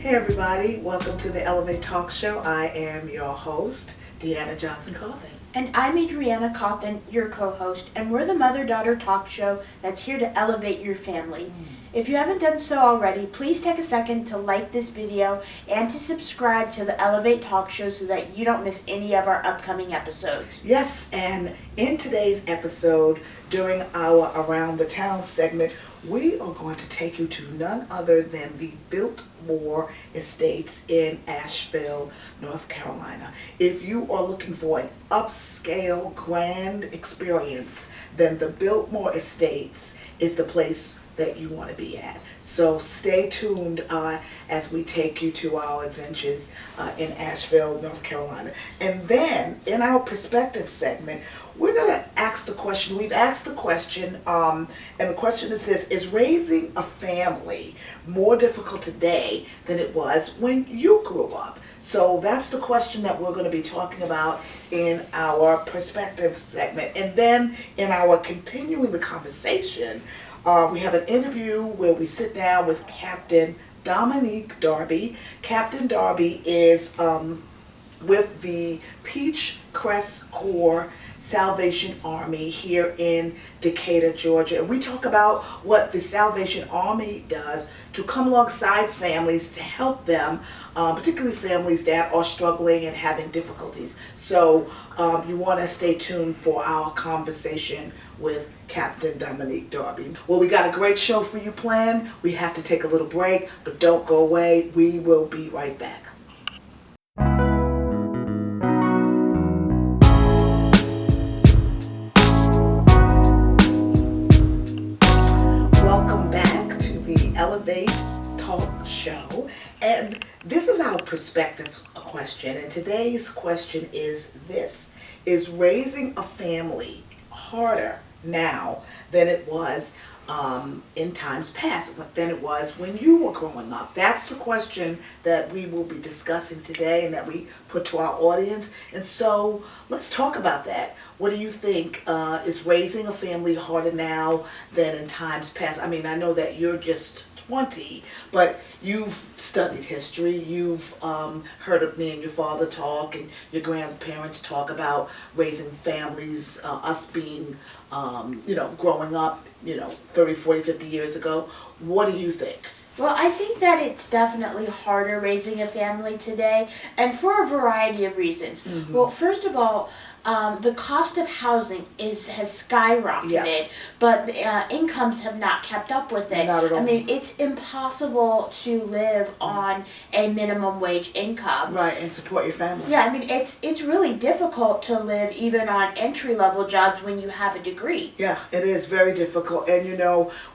Hey everybody, welcome to the Elevate Talk Show. I am your host, Deanna Johnson-Cawthon. And I'm Adrianna Cawthon, your co-host, and we're the mother-daughter talk show that's here to elevate your family. If you haven't done so already, please take a second to like this video and to subscribe to the Elevate Talk Show so that you don't miss any of our upcoming episodes. Yes, and in today's episode, during our Around the Town segment, we are going to take you to none other than the Biltmore Estates in Asheville, North Carolina. If you are looking for an upscale, grand experience, then the Biltmore Estates is the place that you want to be at. So stay tuned as we take you to our adventures in Asheville, North Carolina. And then in our perspective segment, we're going to ask the question. We've asked the question, and the question is this: is raising a family more difficult today than it was when you grew up? So that's the question that we're going to be talking about in our perspective segment. And then in our continuing the conversation, we have an interview where we sit down with Captain Dominique Darby. Captain Darby is with the Peach Crest Corps Salvation Army here in Decatur, Georgia. And we talk about what the Salvation Army does to come alongside families to help them, particularly families that are struggling and having difficulties. So you want to stay tuned for our conversation with Captain Dominique Darby. Well, we got a great show for you planned. We have to take a little break, but don't go away. We will be right back. Welcome back to the Elevate Talk Show. And this is our perspective question. And today's question is this: is raising a family harder now than it was in times past, than it was when you were growing up? That's the question that we will be discussing today and that we put to our audience. And so let's talk about that. What do you think? Is raising a family harder now than in times past? I mean, I know that you're just 20, but you've studied history. You've heard of me and your father talk and your grandparents talk about raising families, us being, growing up, 30, 40, 50 years ago. What do you think? Well, I think that it's definitely harder raising a family today, and for a variety of reasons. Mm-hmm. Well, first of all, the cost of housing has skyrocketed, but incomes have not kept up with it. Not at all. I mean, it's impossible to live on a minimum wage income. Right, and support your family. Yeah, I mean, it's really difficult to live even on entry-level jobs when you have a degree. Yeah, it is very difficult. And,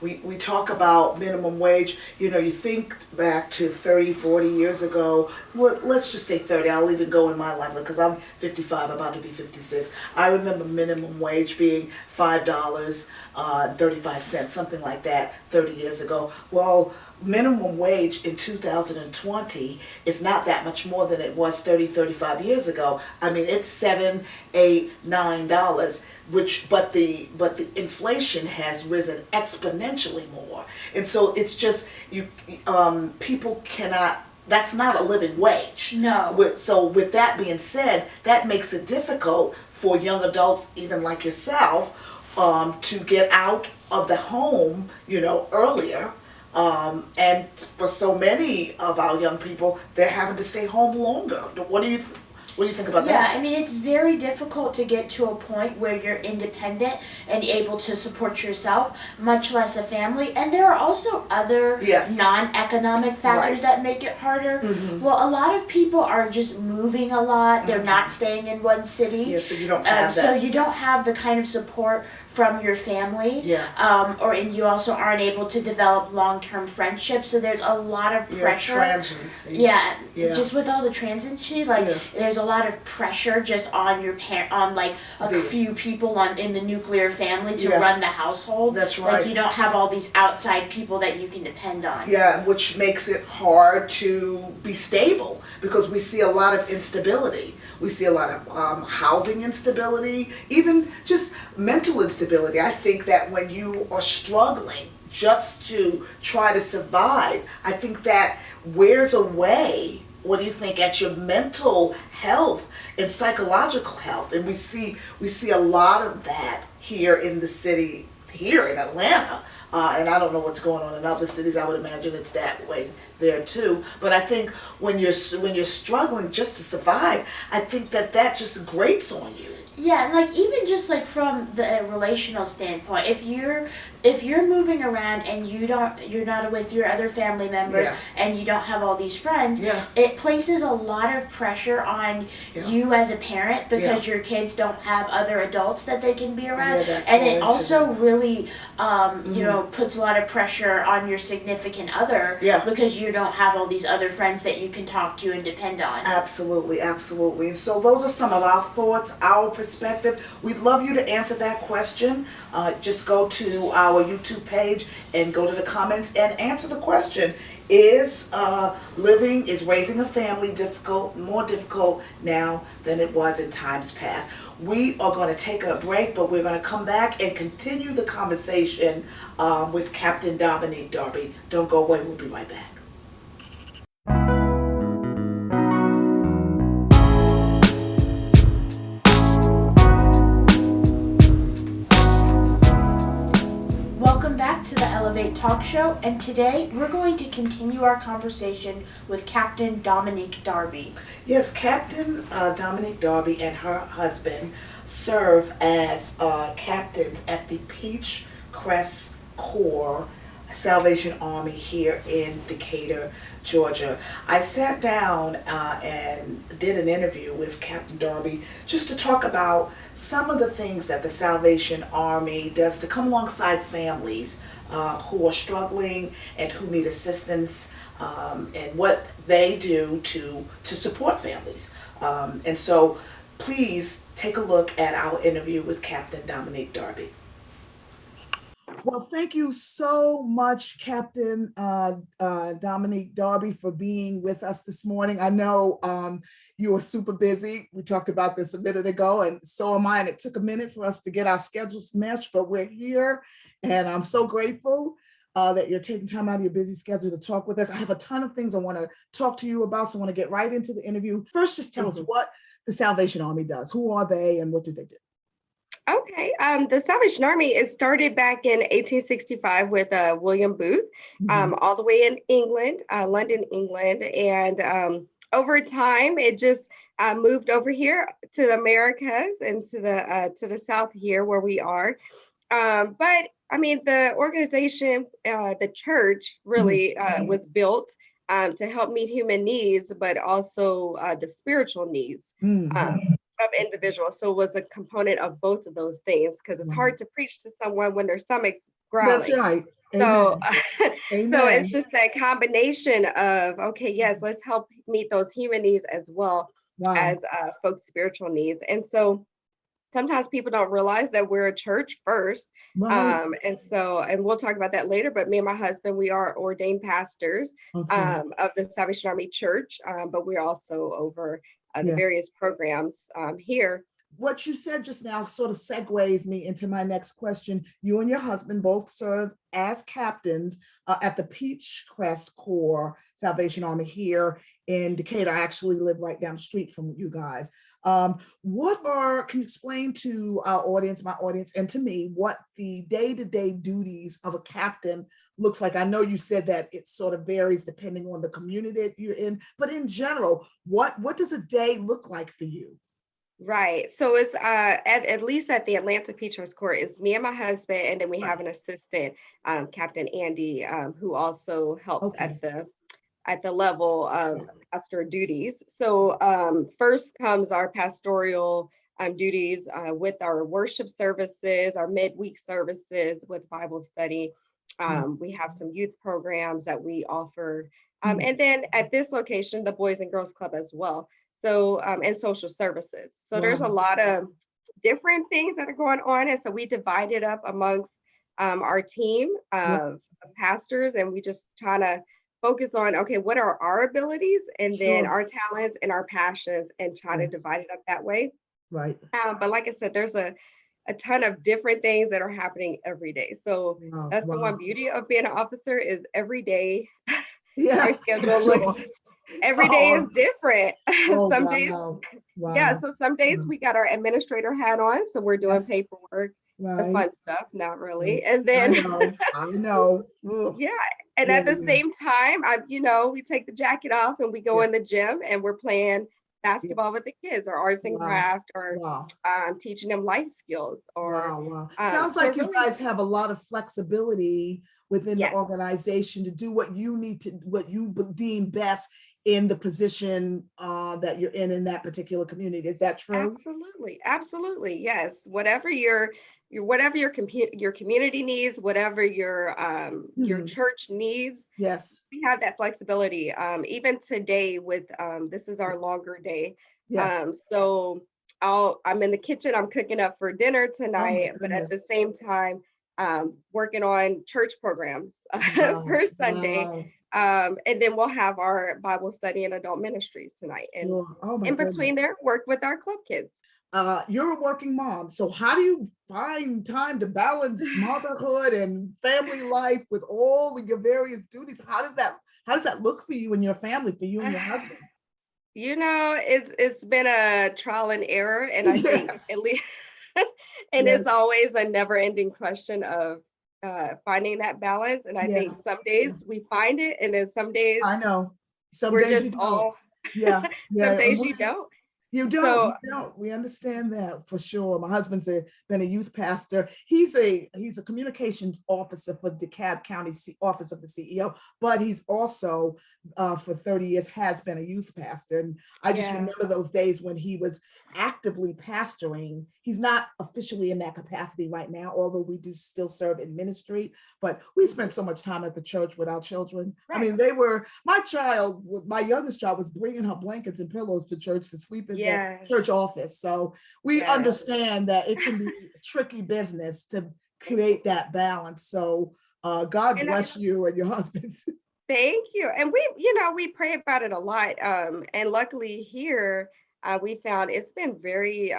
we talk about minimum wage. You think back to 30, 40 years ago. Well, let's just say 30. I'll even go in my life because I'm 55, about to be 56. I remember minimum wage being $5.35, something like that, 30 years ago. Well, minimum wage in 2020 is not that much more than it was 30, 35 years ago. I mean, it's $7, $8, $9, but the inflation has risen exponentially more. And so it's just people cannot. That's not a living wage. No. So with that being said, that makes it difficult for young adults, even like yourself, to get out of the home, earlier. And for so many of our young people, they're having to stay home longer. What do you think about that? Yeah, I mean, it's very difficult to get to a point where you're independent and able to support yourself, much less a family. And there are also other non-economic factors that make it harder. Mm-hmm. Well, a lot of people are just moving a lot. They're not staying in one city. Yeah, so you don't have that. So you don't have the kind of support from your family. Yeah. And you also aren't able to develop long-term friendships. So there's a lot of pressure. Transiency. Yeah. Just with all the transiency, there's a lot of pressure just on your on a few people in the nuclear family to run the household. That's right. Like you don't have all these outside people that you can depend on. Yeah, which makes it hard to be stable because we see a lot of instability. We see a lot of housing instability, even just mental instability. I think that when you are struggling just to try to survive, I think that wears away, what do you think, at your mental health and psychological health. And we see a lot of that here in the city, here in Atlanta. And I don't know what's going on in other cities. I would imagine it's that way there too. But I think when you're struggling just to survive, I think that just grates on you. Yeah, and like even just like from the relational standpoint, if you're moving around and you're not with your other family members, Yeah. and you don't have all these friends, Yeah. it places a lot of pressure on Yeah. you as a parent because Yeah. your kids don't have other adults that they can be around, Yeah, that and go it into also that. really puts a lot of pressure on your significant other, Yeah. because you don't have all these other friends that you can talk to and depend on. Absolutely, absolutely. And so those are some of our thoughts, our perspective. We'd love you to answer that question. Just go to our YouTube page and go to the comments and answer the question. Is raising a family more difficult now than it was in times past? We are going to take a break, but we're going to come back and continue the conversation with Captain Dominique Darby. Don't go away, we'll be right back. Welcome back to the Elevate Talk Show, and today we're going to continue our conversation with Captain Dominique Darby. Yes, Captain Dominique Darby and her husband serve as captains at the Peach Crest Corps Salvation Army here in Decatur, Georgia. I sat down and did an interview with Captain Darby just to talk about some of the things that the Salvation Army does to come alongside families who are struggling and who need assistance, and what they do to support families. And so please take a look at our interview with Captain Dominique Darby. Well, thank you so much, Captain Dominique Darby, for being with us this morning. I know you were super busy. We talked about this a minute ago, and so am I. And it took a minute for us to get our schedules meshed, but we're here, and I'm so grateful that you're taking time out of your busy schedule to talk with us. I have a ton of things I want to talk to you about, so I want to get right into the interview. First, just tell us what the Salvation Army does. Who are they, and what do they do? Okay, the Salvation Army is started back in 1865 with William Booth, all the way in England, London, England, and over time it just moved over here to the Americas and to the South here where we are. But I mean, the organization, the church, really was built to help meet human needs, but also the spiritual needs. Of individuals. So it was a component of both of those things, because it's hard to preach to someone when their stomach's growling. That's right. So, Amen. So it's just that combination of, okay, yes, let's help meet those human needs as well as folks' spiritual needs. And so sometimes people don't realize that we're a church first. And we'll talk about that later, but me and my husband, we are ordained pastors of the Salvation Army Church, but we're also over the various programs here. What you said just now sort of segues me into my next question. You and your husband both serve as captains at the Peach Crest Corps Salvation Army here in Decatur. I actually live right down the street from you guys. Can you explain to our audience, my audience, and to me, what the day-to-day duties of a captain looks like? I know you said that it sort of varies depending on the community that you're in, but in general, what does a day look like for you? Right. So it's at least at the Atlanta Peach Crest Corps, it's me and my husband, and then we have an assistant, Captain Andy, who also helps at the level of pastor duties. So first comes our pastoral duties with our worship services, our midweek services with Bible study. We have some youth programs that we offer. And then at this location, the Boys and Girls Club as well. So, and social services. So there's a lot of different things that are going on. And so we divide it up amongst our team of pastors, and we just try to focus on, okay, what are our abilities and then our talents and our passions, and try to divide it up that way. Right. But like I said, there's a ton of different things that are happening every day. So that's the one beauty of being an officer, is every day our schedule looks, every day is different. Some days, yeah, so some days we got our administrator hat on, so we're doing paperwork, the fun stuff, not really. And then I know. yeah, and at the same time, we take the jacket off and we go in the gym and we're playing basketball with the kids, or arts and craft, or teaching them life skills. Or sounds like you guys have a lot of flexibility within the organization to do what you need to, what you deem best in the position that you're in that particular community. Is that true? Absolutely, yes. Whatever your community needs, whatever your church needs. Yes, we have that flexibility. Even today, with this is our longer day. So I'm in the kitchen. I'm cooking up for dinner tonight, but at the same time, working on church programs per Sunday. And then we'll have our Bible study and adult ministries tonight. And in between there, work with our club kids. You're a working mom, so how do you find time to balance motherhood and family life with all of your various duties? How does that look for you and your family, for you and your husband? It's been a trial and error, and I think at least, and it's always a never-ending question of finding that balance. And I think some days we find it, and then some days some we're days just you don't. all some days you don't. You don't. We understand that for sure. My husband's been a youth pastor. He's a communications officer for DeKalb County Office of the CEO, but he's also for 30 years has been a youth pastor. And I just remember those days when he was actively pastoring. He's not officially in that capacity right now, although we do still serve in ministry. But we spent so much time at the church with our children. Right. I mean, my youngest child was bringing her blankets and pillows to church to sleep in the church office. So we understand that it can be a tricky business to create that balance. So God bless you and your husband. Thank you. And we pray about it a lot. And luckily here, we found it's been very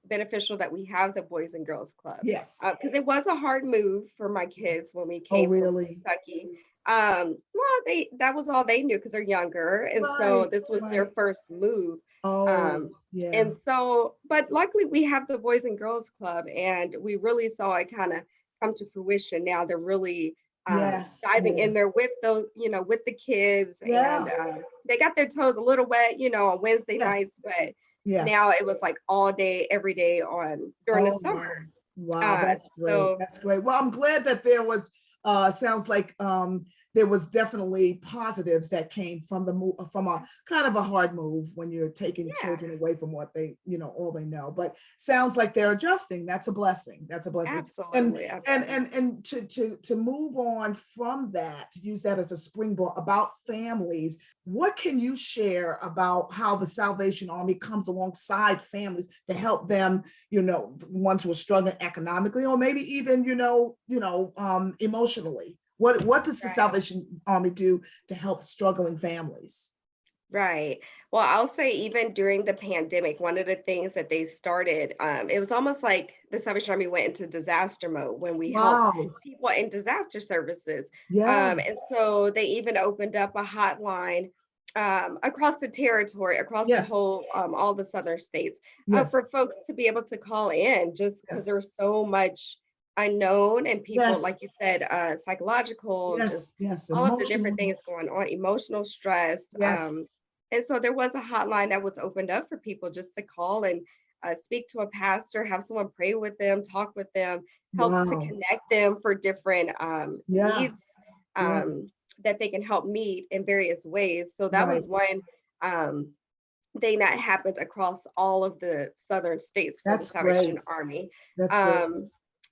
beneficial that we have the Boys and Girls Club. Yes. Because it was a hard move for my kids when we came from Kentucky. That was all they knew because they're younger. And so this was their first move. And so, but luckily we have the Boys and Girls Club, and we really saw it kind of come to fruition. Now they're really diving in there with those, with the kids, and they got their toes a little wet, on Wednesday nights, but now it was like all day, every day during the summer. Wow, that's great. That's great. Well, I'm glad that there was, sounds like there was definitely positives that came from the move, from a kind of a hard move when you're taking children away from what they, all they know. But sounds like they're adjusting. That's a blessing. That's a blessing. Absolutely. And to move on from that, to use that as a springboard about families, what can you share about how the Salvation Army comes alongside families to help them, ones who are struggling economically, or maybe even, emotionally? What does the Salvation Army do to help struggling families? Right. Well, I'll say even during the pandemic, one of the things that they started, it was almost like the Salvation Army went into disaster mode when we helped people in disaster services. And so they even opened up a hotline across the territory, across the whole, all the southern states, for folks to be able to call in, just because there's so much unknown, and people, like you said, psychological, all of the different things going on, emotional stress. And so there was a hotline that was opened up for people just to call and speak to a pastor, have someone pray with them, talk with them, help to connect them for different needs that they can help meet in various ways. So that was one thing that happened across all of the southern states for the Salvation Army. That's great.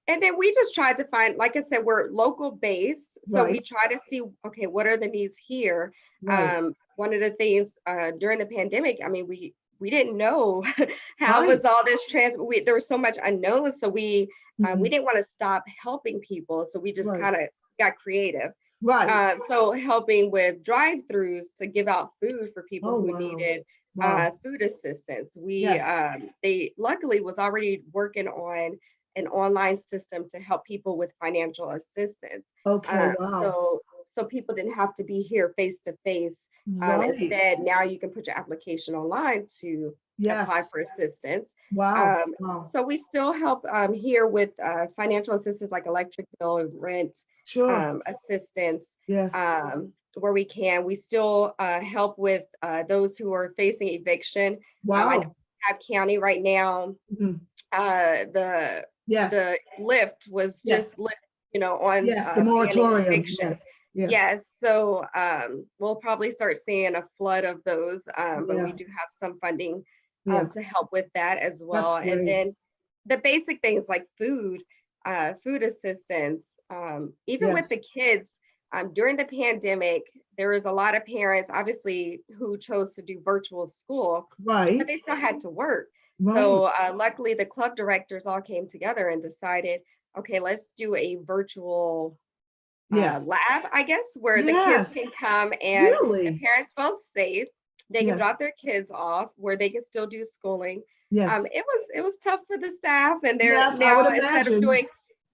And then we just tried to find, like I said, we're local based. So we try to see, okay, what are the needs here? One of the things during the pandemic, I mean, we didn't know how was all this there was so much unknown. So we didn't want to stop helping people. So we just kind of got creative. So helping with drive-throughs to give out food for people who needed food assistance. They luckily was already working on an online system to help people with financial assistance. so people didn't have to be here face to face. Right. Instead, now you can put your application online to apply Yes. for assistance. Wow. Wow. So we still help here with financial assistance like electric bill, rent, Sure. assistance, Yes. where we can. We still help with those who are facing eviction. I know Wow. Cobb County right now, Mhm. the Yes. lift was Yes. just lift, on Yes. The banning moratorium. eviction. Yes. Yes. Yes, so we'll probably start seeing a flood of those, but we Yeah. do have some funding Yeah. to help with that as That's well. And great. then the basic things like food assistance, even with Yes. the kids. During the pandemic, there was a lot of parents, obviously, who chose to do virtual school, but Right. they still had to work. Right. So luckily, the club directors all came together and decided, okay, let's do a virtual Yes. lab, I guess, where the kids Yes. can come and the Really? parents feel safe. They can Yes. drop their kids off where they can still do schooling. Yes. It was tough for the staff, and they're Yes, I would now imagine.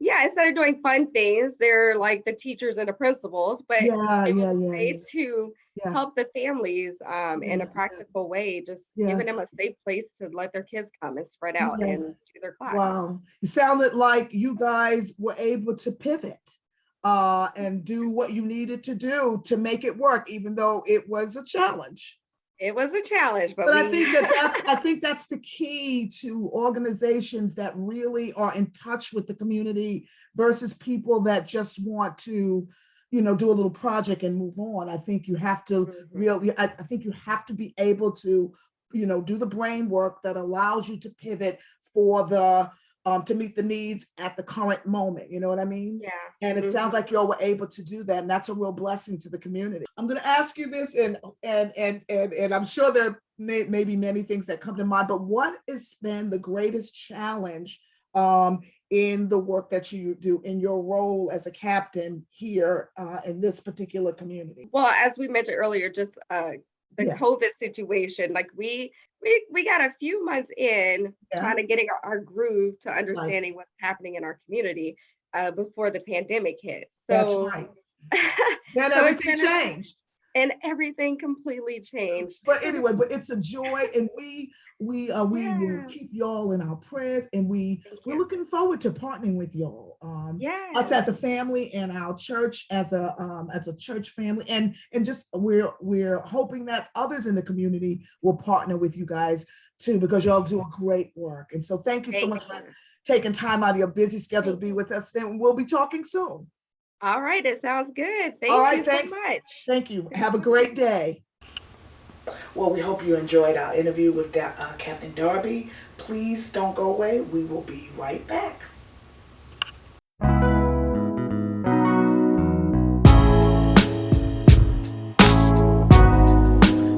instead of doing fun things, they're like the teachers and the principals. But Yeah, it was yeah, a yeah, way yeah. to Yeah. help the families in Yeah. a practical way, just Yeah. giving them a safe place to let their kids come and spread out Yeah. and do their class. Wow. It sounded like you guys were able to pivot and do what you needed to do to make it work, even though it was a challenge. It was a challenge, but But we I think that's the key to organizations that really are in touch with the community versus people that just want to, do a little project and move on. I think you have to really, I think you have to be able to, do the brain work that allows you to pivot for the to meet the needs at the current moment. You know what I mean? Yeah. And it sounds like y'all were able to do that, and that's a real blessing to the community. I'm going to ask you this, and I'm sure there may be many things that come to mind, but what has been the greatest challenge in the work that you do in your role as a captain here in this particular community? Well, as we mentioned earlier, just the COVID situation, like we got a few months in trying to getting our groove to understanding what's happening in our community before the pandemic hit. That's So right. Then so everything changed. And everything completely changed. But anyway, but it's a joy, and we will keep y'all in our prayers, and we're looking forward to partnering with y'all. Us as a family and our church as a church family, and just we're hoping that others in the community will partner with you guys too, because y'all do a great work. And so thank you so much for taking time out of your busy schedule to be with us. Then we'll be talking soon. All right, it sounds good. Thank you so much. Thank you. Have a great day. Well, we hope you enjoyed our interview with Captain Darby. Please don't go away. We will be right back.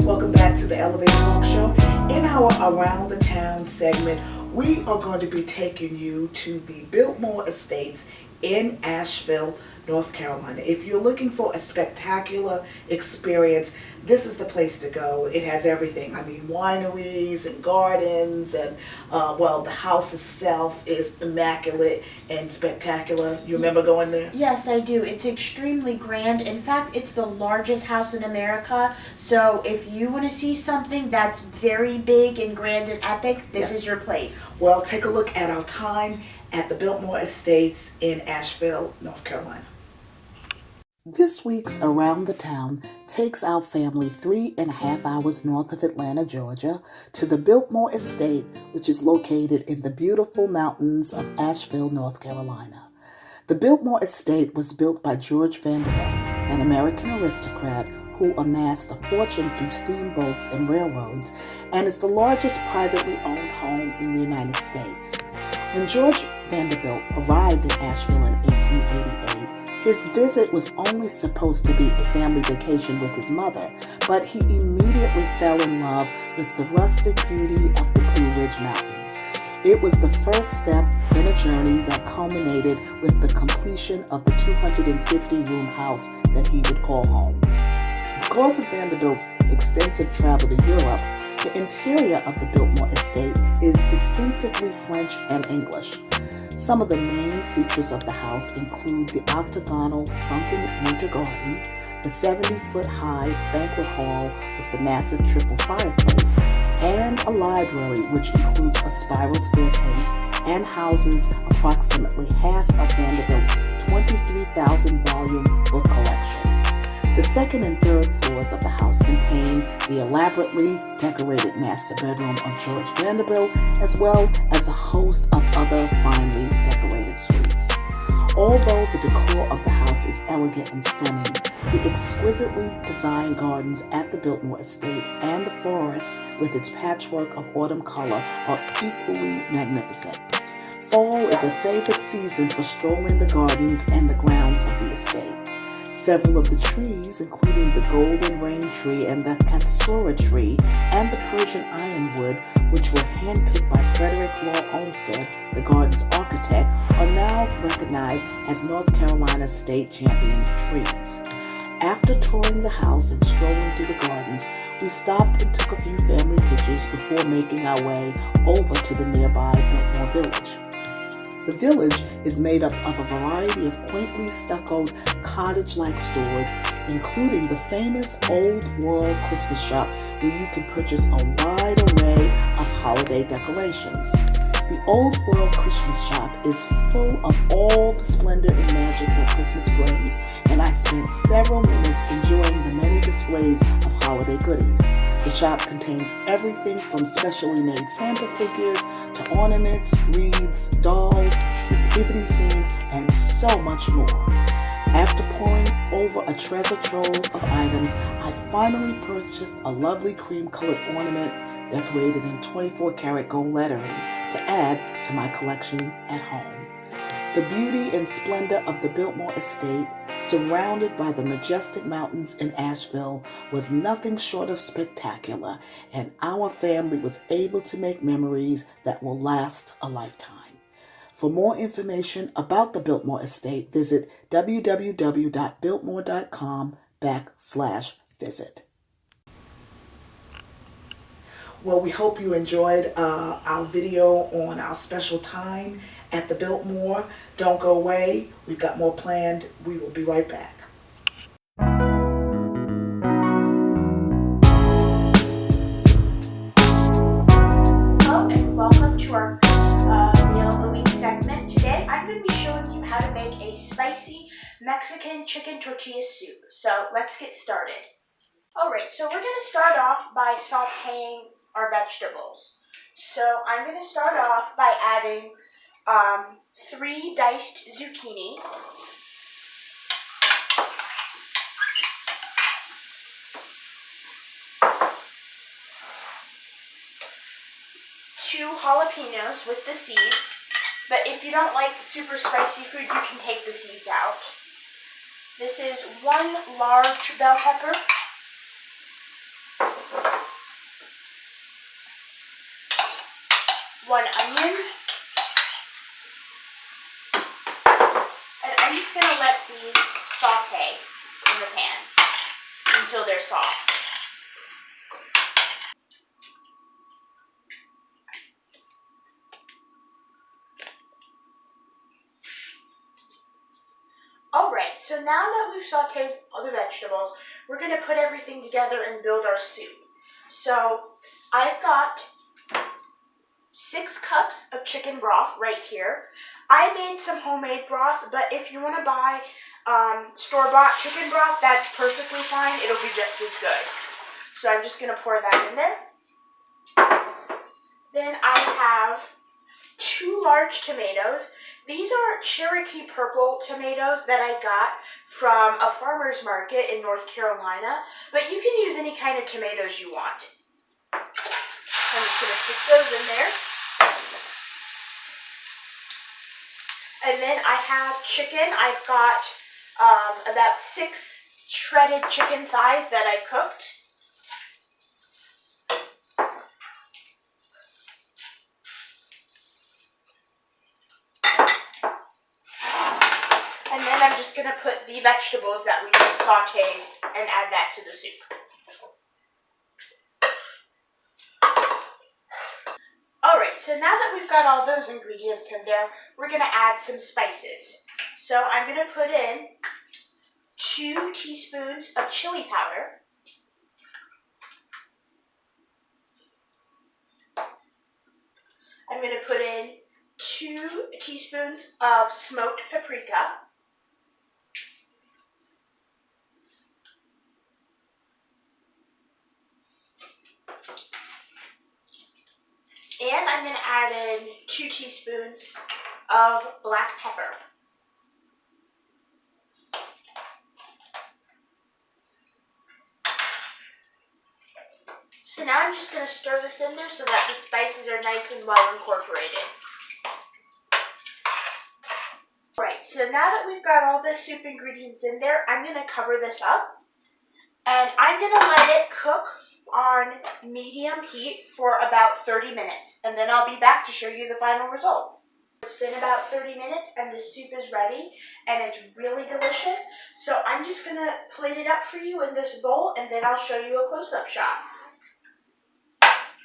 Welcome back to the Elevator Talk Show. In our Around the Town segment, we are going to be taking you to the Biltmore Estates in Asheville, North Carolina. If you're looking for a spectacular experience, this is the place to go. It has everything. I mean, wineries and gardens, and the house itself is immaculate and spectacular. You remember going there? Yes, I do. It's extremely grand. In fact, it's the largest house in America. So if you want to see something that's very big and grand and epic, this is your place. Well, take a look at our time at the Biltmore Estates in Asheville, North Carolina. This week's Around the Town takes our family 3.5 hours north of Atlanta, Georgia, to the Biltmore Estate, which is located in the beautiful mountains of Asheville, North Carolina. The Biltmore Estate was built by George Vanderbilt, an American aristocrat who amassed a fortune through steamboats and railroads, and is the largest privately owned home in the United States. When George Vanderbilt arrived in Asheville in 1888, his visit was only supposed to be a family vacation with his mother, but he immediately fell in love with the rustic beauty of the Blue Ridge Mountains. It was the first step in a journey that culminated with the completion of the 250-room house that he would call home. Because of Vanderbilt's extensive travel to Europe, the interior of the Biltmore Estate is distinctively French and English. Some of the main features of the house include the octagonal sunken winter garden, the 70-foot-high banquet hall with the massive triple fireplace, and a library which includes a spiral staircase and houses approximately half of Vanderbilt's 23,000-volume book collection. The second and third floors of the house contain the elaborately decorated master bedroom of George Vanderbilt, as well as a host of other finely decorated suites. Although the decor of the house is elegant and stunning, the exquisitely designed gardens at the Biltmore Estate and the forest with its patchwork of autumn color are equally magnificent. Fall is a favorite season for strolling the gardens and the grounds of the estate. Several of the trees, including the golden rain tree and the katsura tree and the Persian ironwood, which were handpicked by Frederick Law Olmsted, the garden's architect, are now recognized as North Carolina's state champion trees. After touring the house and strolling through the gardens, we stopped and took a few family pictures before making our way over to the nearby Biltmore Village. The village is made up of a variety of quaintly stuccoed cottage-like stores, including the famous Old World Christmas shop where you can purchase a wide array of holiday decorations. The Old World Christmas shop is full of all the splendor and magic that Christmas brings, and I spent several minutes enjoying the many displays of holiday goodies. The shop contains everything from specially made Santa figures to ornaments, wreaths, dolls, nativity scenes, and so much more. After poring over a treasure trove of items, I finally purchased a lovely cream-colored ornament decorated in 24-karat gold lettering to add to my collection at home. The beauty and splendor of the Biltmore Estate, surrounded by the majestic mountains in Asheville, was nothing short of spectacular, and our family was able to make memories that will last a lifetime. For more information about the Biltmore Estate, visit www.biltmore.com/visit. Well, we hope you enjoyed our video on our special time at the Biltmore. Don't go away. We've got more planned. We will be right back. Hello and welcome to our Meal of the Week segment. Today I'm going to be showing you how to make a spicy Mexican chicken tortilla soup. So let's get started. Alright, so we're going to start off by sauteing our vegetables. So I'm going to start off by adding 3 diced zucchini, 2 jalapenos with the seeds, but if you don't like super spicy food, you can take the seeds out. This is 1 large bell pepper, 1 onion, and I'm just going to let these saute in the pan until they're soft. Alright, so now that we've sauteed all the vegetables, we're going to put everything together and build our soup. So I've got 6 cups of chicken broth right here. I made some homemade broth, but if you want to buy store-bought chicken broth, that's perfectly fine. It'll be just as good. So I'm just going to pour that in there. Then I have 2 large tomatoes. These are Cherokee purple tomatoes that I got from a farmer's market in North Carolina, but you can use any kind of tomatoes you want. I'm just going to stick those in there. And then I have chicken. I've got about 6 shredded chicken thighs that I cooked. And then I'm just going to put the vegetables that we just sauteed and add that to the soup. Alright, Alright, so now that we've got all those ingredients in there, we're going to add some spices. So I'm going to put in 2 teaspoons of chili powder. I'm going to put in 2 teaspoons of smoked paprika. And I'm going to add in 2 teaspoons of black pepper. So now I'm just going to stir this in there so that the spices are nice and well incorporated. Alright, so now that we've got all the soup ingredients in there, I'm going to cover this up. And I'm going to let it cook on medium heat for about 30 minutes. And then I'll be back to show you the final results. It's been about 30 minutes and the soup is ready and it's really delicious. So I'm just going to plate it up for you in this bowl and then I'll show you a close-up shot.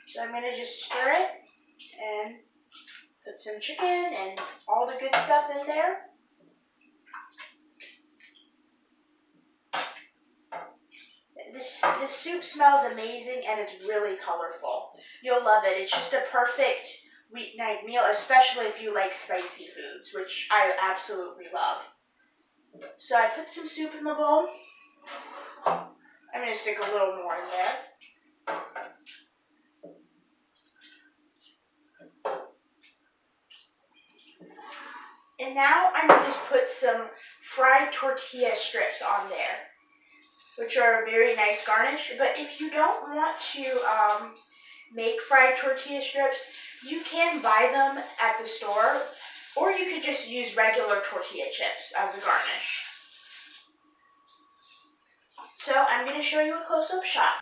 So I'm going to just stir it and put some chicken and all the good stuff in there. This soup smells amazing and it's really colorful. You'll love it. It's just a perfect weeknight meal, especially if you like spicy foods, which I absolutely love. So I put some soup in the bowl. I'm going to stick a little more in there. And now I'm going to just put some fried tortilla strips on there, which are a very nice garnish. But if you don't want to make fried tortilla strips, you can buy them at the store, or you could just use regular tortilla chips as a garnish. So I'm going to show you a close-up shot.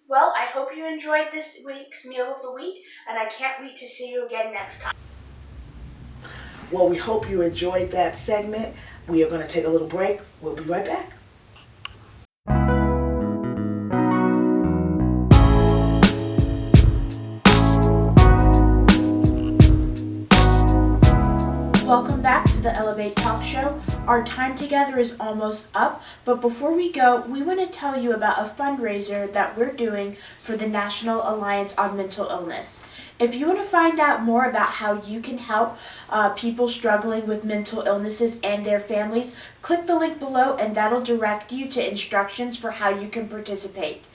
Well, I hope you enjoyed this week's Meal of the Week, and I can't wait to see you again next time. Well, we hope you enjoyed that segment. We are going to take a little break. We'll be right back. Welcome back to the Elevate Talk Show. Our time together is almost up, but before we go, we want to tell you about a fundraiser that we're doing for the National Alliance on Mental Illness. If you want to find out more about how you can help people struggling with mental illnesses and their families, click the link below and that'll direct you to instructions for how you can participate.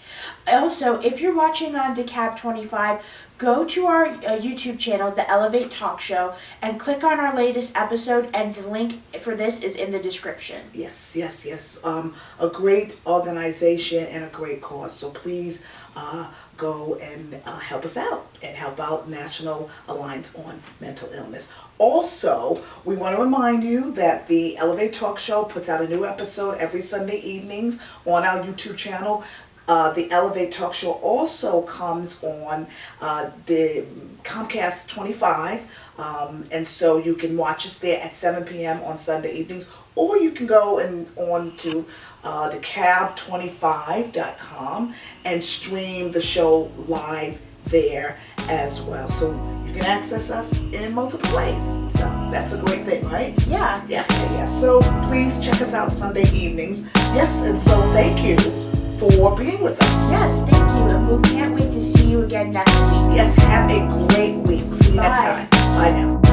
Also, if you're watching on DeKalb 25, go to our YouTube channel, The Elevate Talk Show, and click on our latest episode, and the link for this is in the description. Yes. A great organization and a great cause. So please go and help us out and help out National Alliance on Mental Illness. Also, we want to remind you that the Elevate Talk Show puts out a new episode every Sunday evenings on our YouTube channel. The Elevate Talk Show also comes on the Comcast 25, and so you can watch us there at 7 p.m. on Sunday evenings, or you can go on to decab25.com and stream the show live there as well. So you can access us in multiple ways. So that's a great thing, right? Yeah. So please check us out Sunday evenings. Yes, and so thank you for being with us. Yes, thank you, and we can't wait to see you again next week. Yes, have a great week. See you next time. Bye now.